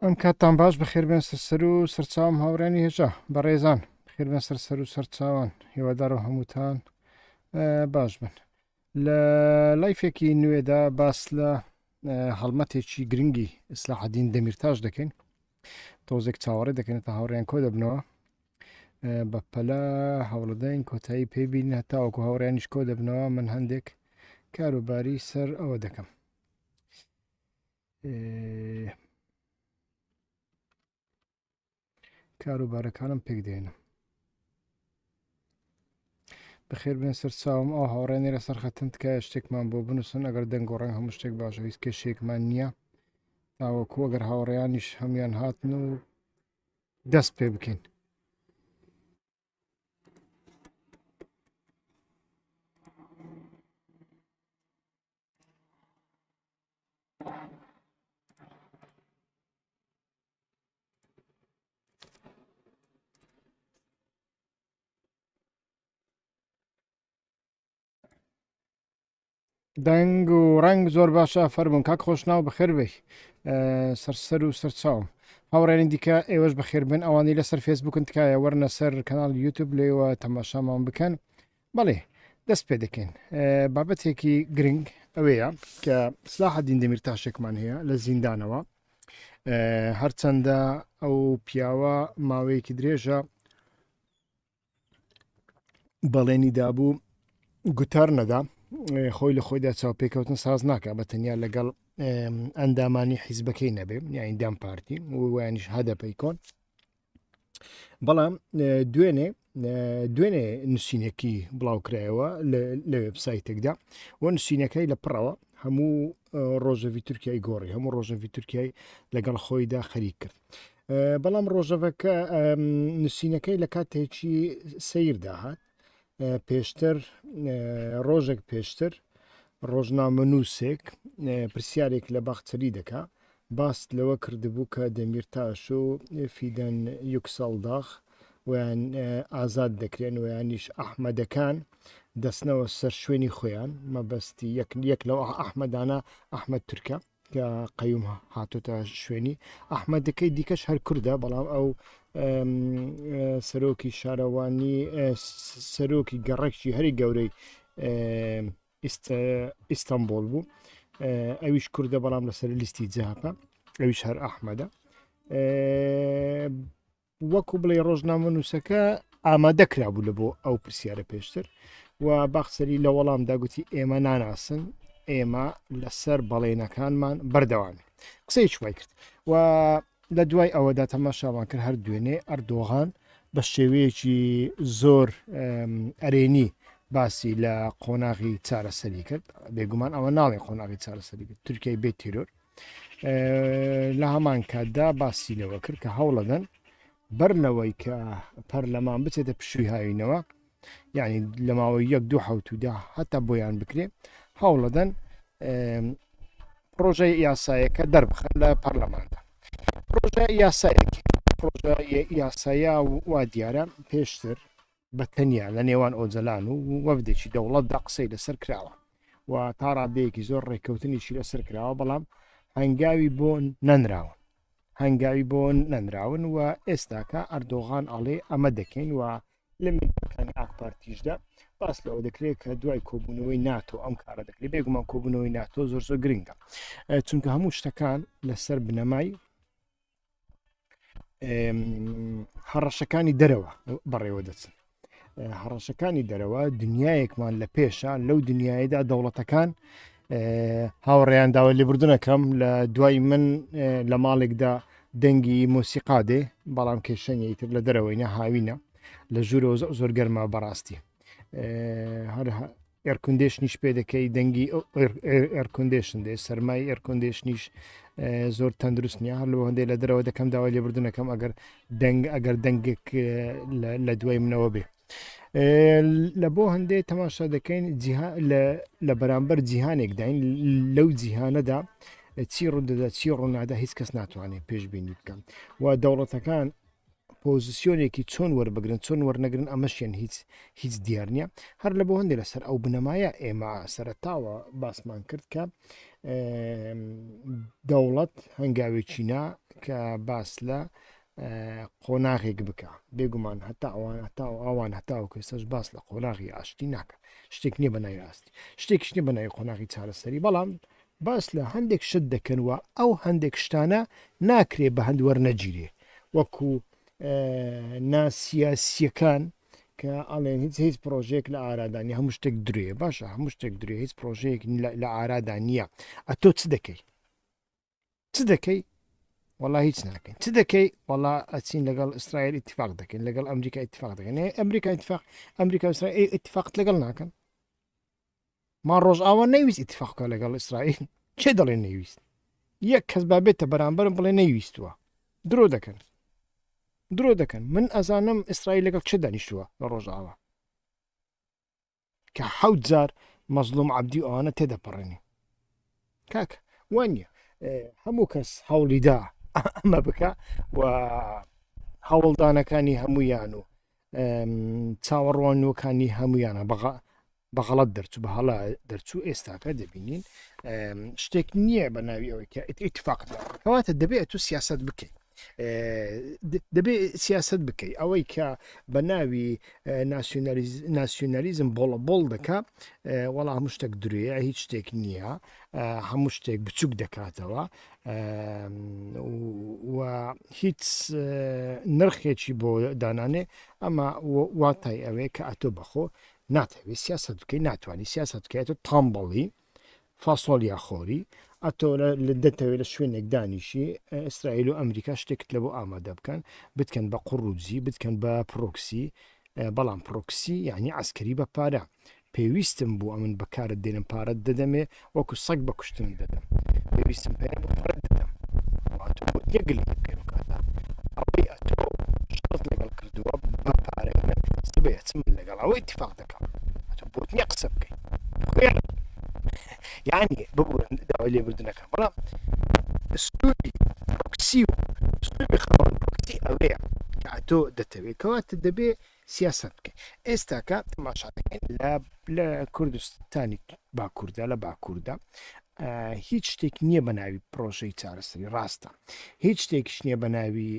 ئەم کاتتان باش بەخێربێن سەر و سەرچاوم هاوڕێنی هێژە بەڕێزان بخێربێن سەر و سەرچاوان هیوادار و هەمووتان باش بن لە لایفێکی نوێدا باس لە هەڵمەتێکی گرنگی ئیسلاحەدین دەمیرتاش دەکەین تۆزێک چاوەڕێ دەکەنێتە هاوڕێیان کۆ دەبنەوە بە پەلا هەوڵدەین کۆتایی پێبین هەتاوەکو هاوڕیانیش کۆ دەبنەوە من هەندێک کاروباری سەر ئەوە دەکەم کاروبارەکانم پێک دێنم بەخێر بێن سەر چاوم ئەو هاوڕێنی لە سەرخەتن تکایە شتێکمان بۆ بنووسن ئەگەر دەنگۆڕنگ هەموو شتێک باشە هیچ کێشێکمان نییە تاوەکو ئەگەر هاوڕێیانیش هەمیان هاتن و دەست پێ بکەین دەنگ و ڕنگ زۆر باشە فەرمونون کاک خۆشناو بەخێر بێ سەر و سەرچاوم هاوڕێنی دیکە ئێوەش بەخێربن ئەوانی لەسەر فێسبوکن تکایە وەرنە سەر کەناڵ یوتیوب لێوە تەماشامان بکەن بەڵێ دەست پێ دەکەین بابەتێکی گرنگ ئەوەیە کە سلاحەدین دەمیرتاشێکمان هەیە لە زیندانەوە هەرچەندە ئەو پیاوە ماوەیەکی درێژە بەڵێنی دابوو گوتار نەدا خۆی لە خۆیدا چاوپێکەوتن ساز ناکە بە تەنیا لەگەڵ ئەندامانی حیزبەکەی نەبێ یاندام پارتی ویانیش هەدەپەی کۆن بەڵام دوێنێ نووسینێکی بڵاوکرایەوە لە وێبسایتێکدا و نووسینەکەی لە پڕەوە هەموو ڕۆژەوی تورکیای گۆڕی هەموو ڕۆژەوی تورکیای لەگەڵ خۆیدا خەریک کرد بەڵام ڕۆژەوەکە نووسینەکەی لە کاتێکی سیردا هات پێشتر ڕۆژێک پێشتر ڕۆژنامە نووسێک پرسیارێک لە باخچەری دەکا باس لەوە کردبوو کە دەمیرتاش و فیدەن یوکسەڵداخ ویان ئازاد دەکرێن ویانیش ئەحمەدەکان دەستنەوە سەر شوێنی خۆیان مەبەستی یەک لەو ئەحمەدانە ئەحمەد تورکە کە قەیوم هاتوتە شوێنی ئەحمەدەکەی دیکەش هەر کووردە بەڵام ئەو سەرۆکی شارەوانی سەرۆکی گەڕێکی هەری گەورەی ئیستانبول بوو ئەویش کووردە بەڵام لەسەر لیستی جاپە ئەویش هەر ئەحمەدە وەکو بڵێ ڕۆژنامە نووسەکە ئامادەکرا بوو لە بۆ ئەو پرسیارە پێشتر و باخسەری لە وەڵامدا گوتی ئێمە ناناسن ئێمە لەسەر بەڵێنەکانمان بەردەوامین قسەی چوای کرد و لە دوای ئەوەدا تەماشاوان کرد هەر دوێنێ ئەردۆغان بە شێوەیەکی زۆر ئەرێنی باسی لە قۆناغی چارەسەری کرد بێگومان ئەوە ناڵێ قۆناغی چارەسەری کرد تورکیای بێت تیرۆر لە هەمان کاتدا باسی لەوە کرد کە هەوڵەدەن بەر لەوەی کە پەرلەمان بچێتە پشووی هاوینەوە یعنی لە ماوەی یەک دوو حوتودا هەتا بۆیان بکرێ هەوڵەدەن پرۆژەی یاسایەکە دەربخەن لە پەرلەماندا پرۆژە یاسایەکی پرۆژە یاسایە وا دیارە پێشتر بە تەنیا لە نێوان ئۆجەلان و وەفدێکی دەوڵەتدا قسەی لەسەر کراوە و تا ڕادەیەکی زۆر ڕێککەوتنیشی لەسەر کراوە بەڵام هەنگاوی بۆ نەنراون هەنگاوی بۆ نەنراون و ئێستاکە ئەردۆغان ئەڵێ ئەمە دەکەین و لە میلیەکانی ئاکپارتیشدا باس لەوە دەکرێت کە دوای کۆبوونەوەی ناتۆ ئەم کارە دەکرێت بێگومان کۆبوونەوەی ناتۆ زۆر زۆر گرنگە چونکە هەموو شتەکان لەسەر بنەمای هەڕەشەکانی دەرەوە بەڕێوە دەچن هەڕەشەکانی دەرەوە دنیایەکمان لە پێشە لەو دنیاەدا دەوڵەتەکان هاوڕێیان داوە لێبوردنەکەم لە دوای من لە ماڵێکدا دەنگی مۆسیقادێ بەڵام کێشەنی تر لە دەرەوەینە هاوینە لە ژوورەوە زۆر گەرمە بەڕاستی هەر ئێرکندێشنیش پێ دەکەی دەنگی ئێرکندێشن دێ سەرمای ئێرکندێشنیش زۆر تەندروست نیە هەر لە هەندێک لە دەرەوە دەکەم داوای لێبوردنەکەم ئەگەر دەنگێک لە دوای منەوە بێ لە بۆ هەندێک تەماشا دەکەین لە بەرامبەر جیهانێک داین لەو جیهانەدا چی ڕوودەدا چی ڕوونادا هیچ کەس ناتوانێت پێشبینی بکەم و دەوڵەتەکان پۆزیسیۆنێکی چۆن وەربگرن چۆن وەرنەگرن ئەمەشیان هیچ دیار نییە هەر لە بۆ هەندێک لەسەر ئەو بنەمایە ئێمە سەرەتاوە باسمان کرد کە دەوڵەت هەنگاوێکینا کە باس لە قۆناغێک بکە بێگومان هەتا ئەوان هەتاو کەسەش باس لە قۆناغی ئاشتی ناکە شتێک نییە بە ناوی ئاستی شتێکش نیە بە ناوی قۆناغی چارەسەری بەڵام باس لە هەندێک شت دەکەنوە ئەو هەندێک شتانە ناکرێ بە هەند وەرنەگیرێ وەکو ناسیاسیەکان کە ئەڵێن هیچ پرۆژێک لە ئارادانی هەموو شتێک درێ باشە هەموو شتێک درێ هیچ پرۆژەیەک لە ئارادا نییە ئەتۆ چ دەکەی چ دەکەی وەڵا هیچ ناکەین چ دەکەی وەڵا ئەچین لەگەڵ ئیسرائیل ئیتفاق دەکەین لەگەڵ ئەمریکا ئیتفاق دەکەن ئەمریکا ئیسرائیل ئیتفاقت لەگەڵ ناکەن ما ڕۆژ ئاوا نەیویست ئیتفاقکە لەگەڵ ئیسرائیل چێ دەڵێ نەیویست یەک کەس بابێتە بەرامبەرم بڵێ نەیویستووە درۆ دەکەن من ئەزانم ئیسرائیل لەگەڵ چه دانیشتووە لە ڕۆژاوە کە 7 جار مەزلوم عەبدی ئەوانە تێدەپەڕێنی کاکە وانە هەموو کەس هەوڵیدا ئەمە بکە و هەوڵدانەکانی هەمویان و چاوەڕوانەکانی هەمویانە بەغەڵەت دەرچوو بە هەڵا دەرچوو ئێستاکە دەبینین شتێک نییە بە ناوی ئەوەی کە ئیتفاق کەواتە دەبێت تو سیاست بکەیت دەبێت سیاست بکەیت ئەوەی کە بە ناوی ناسیۆنالیزم بۆڵە دەکا وەڵا هەموو شتێک درێ هیچ شتێک نییە هەموو شتێک بچووک دەکاتەوە و هیچ نرخێکی بۆ دانانێ ئەمە واتای ئەوەیە کە ئەتۆ بەخۆ ناتەوێت سیاست بکەی ناتوانانی سیاست بکەیت و تامبڵی فاسۆلیا خۆری ئەتۆ دەتەوێت لە شوێنێک دانیشی ئیسرائیل و ئەمریکا شتێکت لە بۆ ئامادە بکەن بتکەن بە قوڕوجی بتکەن بە پرۆکسی بەڵام پرۆکسی یعنی ئەسکەری بە پارە پێویستم بوو ئەمن بەکارت دێنم پارەت دەدەمێ وەکو سەگ بە کوشتن دەدەم پێویستم پێ بەفرەت دەدەم یەگلی پێکاتە ئەوەی ئەتۆ شت لەگەڵ کردووە بە پارەی من سبێت من لەگەڵ ئەوەی اتفاق دەکەم ئەتۆ بۆت نییە قسە بکەیت یعنی ببوورن داوای لێبوردنەکە بەڵام ئسلوبی پرۆکسی و ئسلوبی خاوەن پرۆکسی ئەوەیە کە ئەتۆ دەتەوێت کەواتە دەبێ سیاست بکەیت ئێستاکە تەماشا دەکەین لە کوردستانی باکووردا لە باکووردا هیچ شتێک نییە بە ناوی پرۆژەی چارەسەری ڕاستە هیچ شتێکش نییە بە ناوی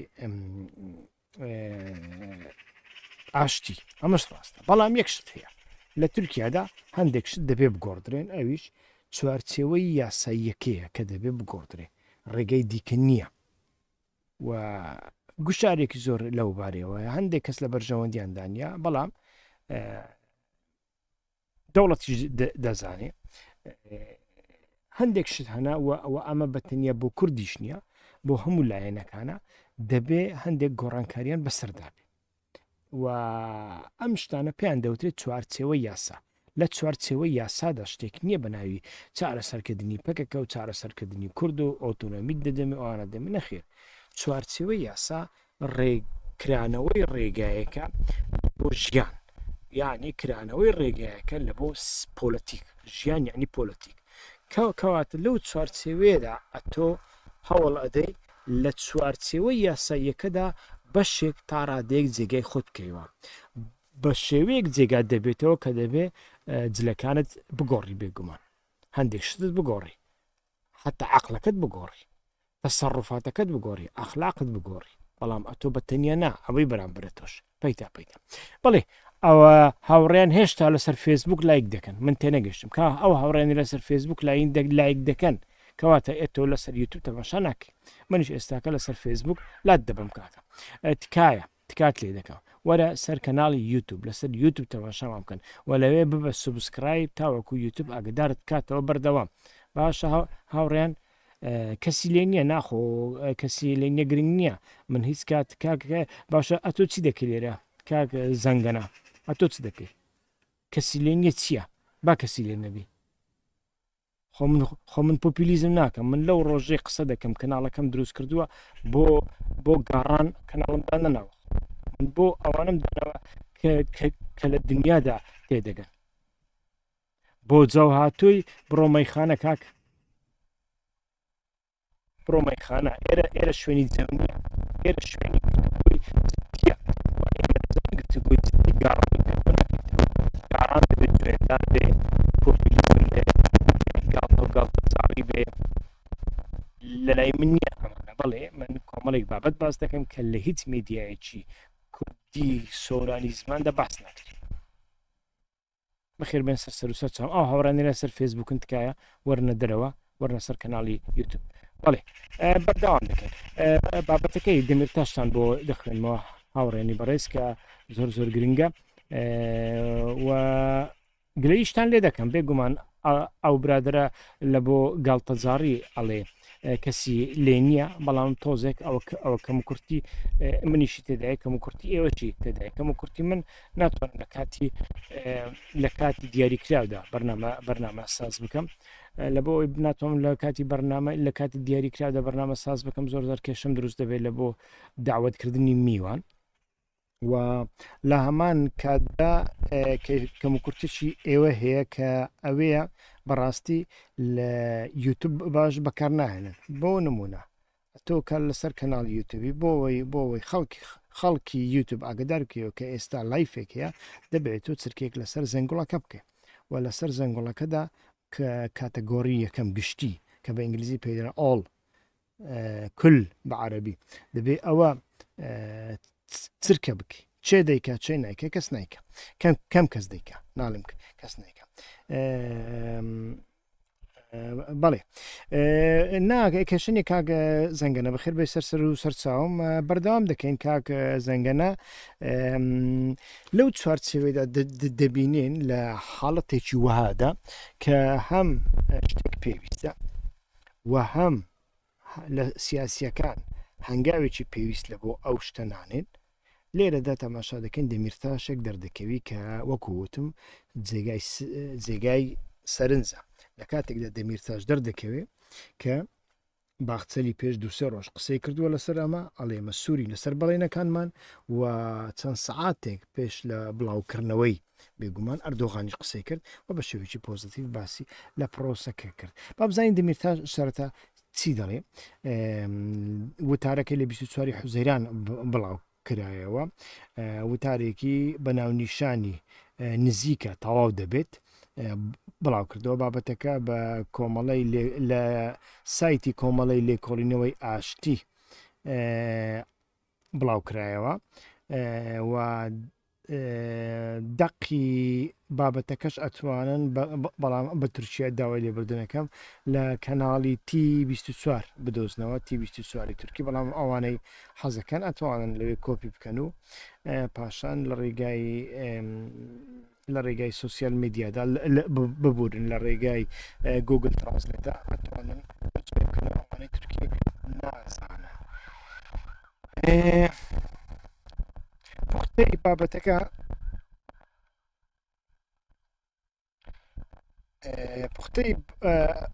ئاشتی ئەمەش ڕاستە بەڵام یەک شت هەیە لە تورکیادا هەندێک شت دەبێ بگۆڕدرێن ئەویش چوارچێوەی یاساییەکەیە کە دەبێ بگۆڕدرێ ڕێگەی دیکە نییە و گوشارێکی زۆر لەو بارەوە هەندێک کەس لە بەرژەوەندیاندانیا بەڵام دەوڵەتی دەزانێ هەندێک شت هەنا و ئەمە بەتەنیا بۆ کوردیش نییە بۆ هەموو لایەنەکانە دەبێ هەندێک گۆڕانکاریان بەسەردابێ و ئەم شتانە پێیان دەوترێت چوارچێوە یاسا لە چوارچێوەی یاسادا شتێک نییە بە ناوی چارەسەرکردنی پەکەکە و چارەسەرکردنی کورد و ئۆتۆنۆمیت دەدەمێ ئەوانە دەمێ نەخێر چوارچێوەی یاسا ڕێکرانەوەی ڕێگایەکە بۆ ژیان یعنی کرانەوەی ڕێگایەکە لە بۆ پۆلەتیک ژیان یعنی پۆلەتیک کەواتە لەو چوارچێوەیەدا ئەتۆ هەوڵ ئەدەی لە چوارچێوەی یاساییەکەدا بەشێک تا ڕادەیەک جێگای خۆت بکەیەوە بە شێوەیەک جێگا دەبێتەوە کە دەبێ جلەکانت بگۆڕی بێگومان هەندێک شتت بگۆڕی حتا عەقڵەکەت بگۆڕی تەسەڕوفاتەکەت بگۆڕی ئەخلاقت بگۆڕی بەڵام ئەتۆ بەتەنیا نا ئەوەی بەرامبرە تۆش پەیدا بەڵێ ئەوە هاوڕێیان هێشتا لەسەر فێسبوک لایک دەکەن من تێنەگەشتم کا ئەو هاوڕێنی لەسەر فێسبوک لایک دەکەن کەواتە ئێتۆ لەسەر یوتیوب تەماشا ناکەی منیش ئێستاکە لەسەر فێسبوک لات دەبم کاکە تکایە تکات لێ دەکەم وەرە سەر کەناڵی یوتیوب لەسەر یوتیوب تەماشام بکەن و لەوێ ببە سوبسکرایب تاوەکو یوتیوب ئاگدارت کاتەوە بەردەوام باشە هاوڕێیان کەسی لێ نییە ناخۆ کەسی لێ نەگرنگ نییە من هیچ کات کاکە باشە ئەتۆ چی دەکەی لێرە کاک زەنگەنە ئەتۆ چ دەکەی کەسی لێ نییە چییە با کەسی لێ نەبی خۆ من پۆپیلیزم ناکەم من لەو ڕۆژەی قسە دەکەم کەناڵەکەم دروست کردووە بۆ گاڕان کەناڵمدا نەناوە من بۆ ئەوانم دانەوە کە لە دنیادا تێدەگەن بۆ جاو هاتووی بڕۆ مەیخانە کاک بڕۆ مەیخانە ئێرە شوێنی جەم نییە ئێرە شوێنی گفتگوی جدی گاڕانی گاڕان دەبێت جوێندار بێ پۆپولیزم بێ گاڵتە و گاڵتەجاڕی بێ لە لای من نییە ئەمانە بەڵێ من کۆمەڵێک بابەت باس دەکەم کە لە هیچ میدیایەکی کوردی سۆرانی زماندا باس ناکرێت بەخێر بێن سەر و سەر چاوم ئەو هاوڕانیرە سەر فێسبووکن تکایە وەرنە دەرەوە وەرنە سەر کەناڵی یوتیوب بەڵێ بەردەوام دەکەین بابەتەکەی دەمیرتاشتان بۆ دەخوێنمەوە هاوڕێنی بەڕێز کە زۆر گرنگە و گلەیشتان لێ دەکەم بێگومان ئەو برادرە لە بۆ گاڵتەجاڕی ئەڵێ کەسی لێ نییە بەڵام تۆزێک ئەوە کەم کورتی منیشی تێدای کەم کورتی ئێوەچی تێدای کەم کورتی من ناتوانم لە کاتی دیاریکراودا بەرنامە ساز بکەم لە بۆ ناتوانم لە کاتی بەرنامە لە کاتی دیاریکراودا بەرنامە ساز بکەم زۆر کێشم دروست دەبێت لە بۆ داوەتکردنی میوان و لە هەمان کاتدا کەم کورتێکی ئێوە هەیە کە ئەوەیە بەڕاستی لە یوتیوب باش بەکار ناهێنن بۆ نمونە تۆ کە لەسەر کەناڵ یوتیوبی بۆەوەی خەڵکی یوتیوب ئاگدارکەوە کە ئێستا لایفێک هەیە دەبێت تۆ چرکێک لەسەر زەنگوڵەکە بکە و لەسەر زەنگوڵەکەدا کە کاتەگۆری یەکەم گشتی کە بە ئینگلیزی پێدرا ئۆڵ کل بە عەرەبی دەبێت ئەوە چرکە بکە چێ دەیکە چێ نایکە کەس نایکە کەم کەس دەیکە ناڵم کەس نایکە بەڵێ کێشنی کاک زەنگەنە بەخێر بێ سەر و سەرچاوم بەردەوام دەکەین کاک زەنگەنە لەو چوارچێوەیدا دەبینین لە حاڵەتێکی وهادا کە هەم شتێک پێویستە و هەم لە سیاسیەکان هەنگاوێکی پێویست لە بۆ ئەو شتە نانێن لێرەدا تەماشا دەکەن دەمیرتاشێک دەردەکەوی کە وەکووتم جێگای سەرنجە لە کاتێکدا دەمیرتاش دەردەکەوێت کە باخچەلی پێش دوسێ ڕۆژ قسەی کردووە لەسەر ئەمە ئەڵێمە سووری لەسەر بەڵێنەکانمان و چەند سعاتێک پێش لە بڵاوکردنەوەی بێگومان ئەردۆغانیش قسەی کرد و بە شێوێکی پۆزتیڤ باسی لە پرۆسەکە کرد با بزانین دەمیرتاش سەرەتا چی دەڵێ وتارەکەی لە 24 حوزەیران بڵاو کرایەوە وتارێکی بەناونیشانی نزیکە تەواو دەبێت بڵاو کردەوە بابەتەکە بە کۆمەڵی لە سایتی کۆمەڵی لێکۆڵینەوەی ئاشتی بڵاو کرایەوە و دەقی بابەتەکەش ئەتوانن بەڵام بە تورکیا داوای لێبوردنەکەم لە کەناڵی T24 بدۆزنەوە T24 تورکی بەڵام ئەوانەی حەزەکەن ئەتوانن لەوێ کۆپی بکەن و پاشان لە ڕێگای سوسیال میدیادا ببورن لە ڕێگای گوگل ترانسلیتە ئەتوانن ئەوانەی تورکی نازانە پوختەی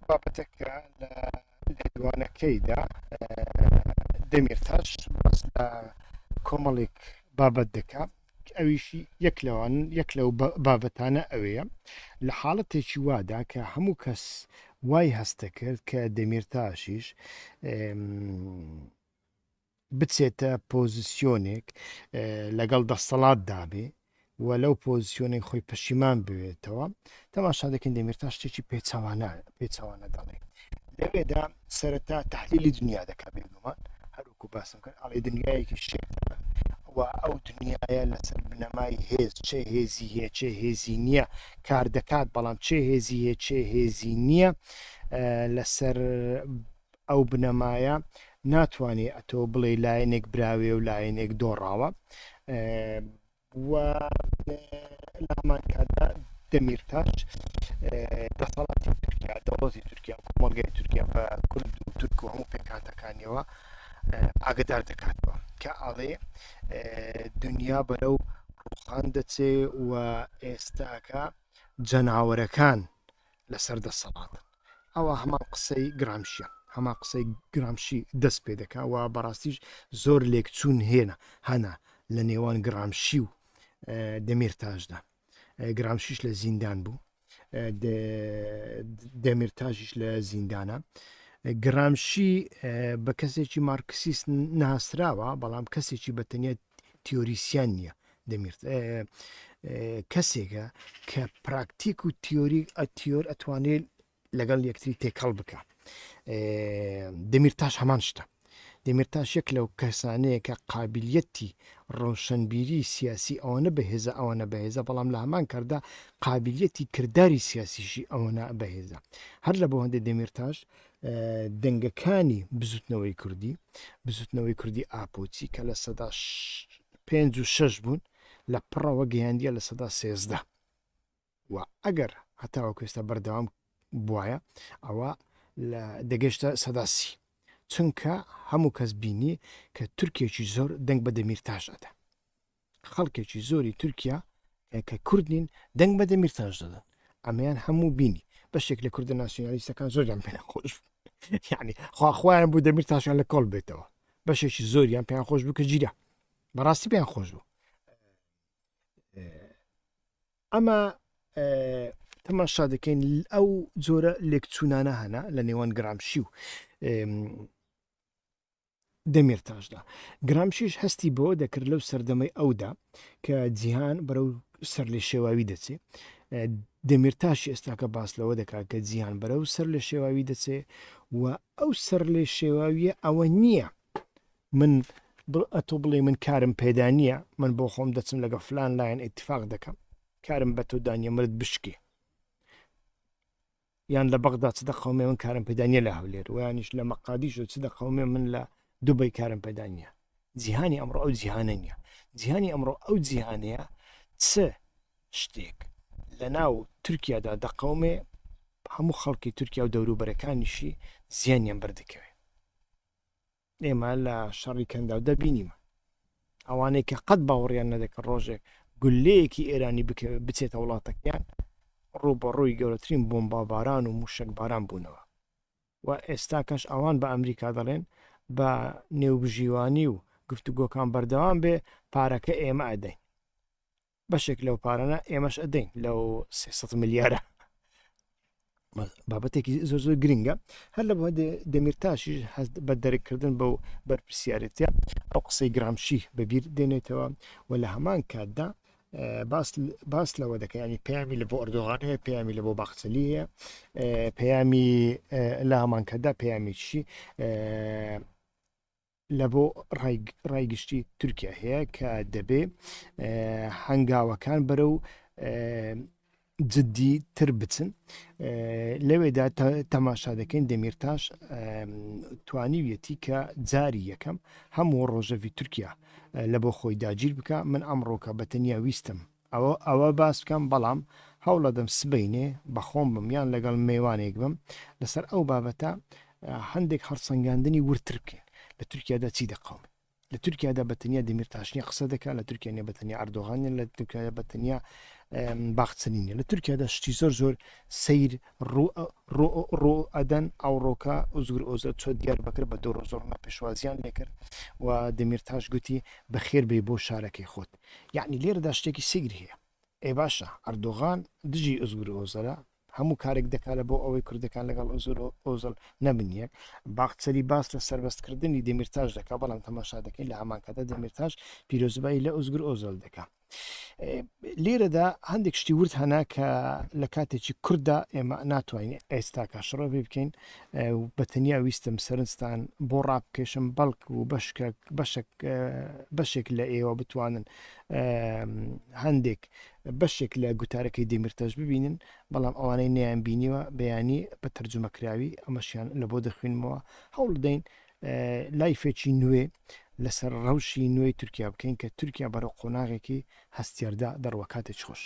بابەتەکە لە لێدوانەکەیدا دەمیرتاش بەس لە کۆمەڵێک بابەت دەکا ئەویشی یەک لەو بابەتانە ئەوەیە لە حاڵەتێکی وادا کە هەموو کەس وای هەستە کرد کە دەمیرتاشیش بچێتە پۆزیسیۆنێک لەگەڵ دەسەڵات دابێ و لەو پۆزیسیۆنێک خۆی پەشیمان بوێتەوە تەماشا دەکەین دەمیرتاش شتێکی پێچەوانە دەڵێ لەوێدا سەرەتا تەحلیلی دنیا دەکا بێگومان هەروکو باسم کرد ئەڵێ دنیایەکی شێتە و ئەو دنیاە لەسەر بنەمای هێز چێ هێزی هەیە چێ هێزی نییە کار دەکات بەڵام چێ هێزی هەیە چێ هێزی نییە لەسەر ئەو بنەمایە ناتوانێت ئەتۆ بڵێ لایەنێک براوێ و لایەنێک دۆڕاوە و لامان کاتدا دەمیرتاش دەسەڵاتی تورکیا دەوڵەتی تورکیا کۆمەڵگەی تورکیا بە کورد و تورک و هەموو پێکاتەکانیەوە ئاگدار دەکاتەوە کە ئاڵێ دنیا بەرەو ڕوخان دەچێ و ئێستاکە جەناوەرەکان لەسەر دەسەڵاتن ئەوە هەمان قسەی گرامشیە هەما قسەی گرامشی دەست پێ دەکا و بەڕاستیش زۆر لێکچوون هەنا لە نێوان گرامشی و دەمیرتاشدا گرامشیش لە زیندان بوو دەمیرتاژیش لە زیندانە گرامشی بە کەسێکی مارکسیست ناسراوە بەڵام کەسێکی بەتەنیا تیۆریسیان نییە دەمیرد کەسێکە کە پراکتیک و تیۆر ئەتوانێت لەگەڵ یەکتری تێکەڵ بکە. دەمیرتاش هەمان شتە. دەمیرتاش یەک لەو کەسانەیە کە قابلیەتی ڕۆشنبیری سیاسی ئەوەنە بەهێزە ئەوەنە بەهێزە، بەڵام لە هەمان کاردا قابلیەتی کردداری سیاسیشی ئەوەنە بەهێزە. هەر لە بۆ هەندێک دەمیرتاش دەنگەکانی بزوتنەوەی کوردی ئاپۆچی کە لە سەدا 5 و 6 بوون لە پڕەوە گەیاندیە لە سەدا 13 و ئەگەر هەتاوە کوێستە بەردەوام بواە ئەوە دەگەشتە سەداسی، چونکە هەموو کەس بینی کە تورکێکی زۆر دەنگ بە دەمیرتاش ئەدا. خەڵکێکی زۆری تورکیا کە کوردین دەنگ بە دەمیرتاش دەدەن، ئەمەیان هەموو بینی. بەشێک لە کوردە ناسیۆنالیستەکان زۆریان پێیان خۆش یعنی خواخوایان بوو دەمیرتاشیان لە کۆڵ بێتەوە، بەشێکی زۆریان پێیان خۆش بوو کە گیرە بەڕاستی پێیان خۆش بوو. ئەمە تەماشا دەکەین ئەو جۆرە لێکچوونانە هەنا لە نێوان گرامشی و دەمیرتاشدا. گرامشیش هەستی بۆ دەکرد لەو سەردەمەی ئەودا کە جیهان بەرەو سەر لێ شێواوی دەچێت. دەمیرتاشی ئێستاکە باس لەوە دەکات کە جیهان بەرەو سەر لێ شێواوی دەچێت و ئەو سەر لێ شێواویە ئەوە نییە من ئەتۆ بڵێ من کارم پێدا نییە، من بۆ خۆم دەچم لەگە فلان لایەن ئیتفاق دەکەم، کارم بە تۆ دانیە مرد بشکێ، یان لە بەغدا چ دەقەومێ من کارم پێدا نییە لە هەولێر، و یانیش لە مەقادیش چ دەقەومێ من لە دوبەی کارم پێدا نییە. جیهانی ئەمڕۆ ئەو جیهانە نییە. جیهانی ئەمڕۆ ئەو جیهانەیە چ شتێک لە ناو تورکیادا دەقەومێ هەموو خەڵکی تورکیا و دەوروبەرەکانیشی زیانیان بەردەکەوێت. ئێمە لە شەڕی کەندا دەبینیمە ئەوانەی کە قەت باوەڕیان نەدەکەن ڕۆژێک گولەیەکی ئێرانی بچێتە وڵاتەکەیان ڕوو بە ڕووی گەورەترین بۆمبا باران و موشک باران بوونەوە. و ئێستاکەش ئەوان بە ئەمریکا دەڵێن بە نێوبژیوانی و گفتوگۆکان بەردەوام بێ پارەکە ئێمە ئەدەین، بەشێک لەو پارانە ئێمەش ئەدەین لەو 300 ملیارە. بابەتێکی زۆر زۆر گرنگە. هەر لە بۆ دەمیرتاشیش هەست بە دەرەکردن بەو بەرپرسیارەتە ئەو قسەی گرامشی بەبیر دێنێتەوە و لە هەمان کاتدا باس لەوە دەکە، ینی پەیامی لە بۆ ئەردۆغان هەیە، پەیامی لە بۆ باخچەلی هەیە، پەیامی لە هەمان کاتدا پەیامیشی لە بۆ ڕایگشتی تورکیا هەیە کە دەبێ هەنگاوەکان بەرەو جددی تر بچن. لەوێدا تەماشا دەکەین دەمیرتاش توانیویەتی کە جاری یەکەم هەموو ڕۆژەوی تورکیا لە بۆ خۆی داگیر بکە. من ئەمڕۆکە بەتەنیا ویستم ئەوە باس بکەم، بەڵام هەوڵە دەم سبەینێ بەخۆم بم یان لەگەڵ میوانێک بم لەسەر ئەو بابەتە هەندێک هەڵسەنگاندنی ورتر بکەین. لە تورکیادا چی دەقەوم؟ لە تورکیادا بەتەنیا دەمیرتاشنی قسە دەکات، لە تورکیانە بەتەنیا ئەردۆغانیان، لە تورکیا بەتەنیا باخچەنینە. لە تورکیادا شتی زۆر زۆر سیر ڕۆ ئەدەن ئەو ڕۆکە ئوزگر ئۆزە چۆ دیار بەکرد بە دۆ زۆرمە پێشوازیان لێکرد و دەمیرتاش گوتی بەخێر بێ بۆ شارەکەی خۆت. یعنی لێرەدا شتێکی سیر هەیە. ئێ باشە ئەردۆغان دژی ئوزگر ئۆزەرە، هەموو کارێک دەکات لە بۆ ئەوەی کوردەکان لەگەڵ ئوزگر ئۆزەل نەبنیەک. باخچەری باس لە سەربەستکردنی دەمیرتاش دەکات، بەڵام تەماشا دەکەین لە هەمان کاتە دەمیرتاش پیرۆزبایی لە ئوزگر ئۆزەل دەکات. لێرەدا هەندێک شتی ورد هەنا کە لە کاتێکی کووردا ئێمە ناتوانین ئێستا کاشڕۆ پێ بکەین. بەتەنیا ویستم سەرنجستان بۆ ڕابکێشم بەڵک و بەشێک لە ئێوە بتوانن هەندێک بەشێک لە گوتارەکەی دەمیرتاش ببینن، بەڵام ئەوانەی نەیان بینیوە بەیانی بە تەرجمەکراوی ئەمەشیان لە بۆ دەخوێنمەوە. هەوڵ دەین لایفێکی نوێ لەسەر ڕەوشی نوێی تورکیا بکەین کە تورکیا بەرەو قۆناغێکی هەستیاردا دەڕوە. کاتێک خۆش.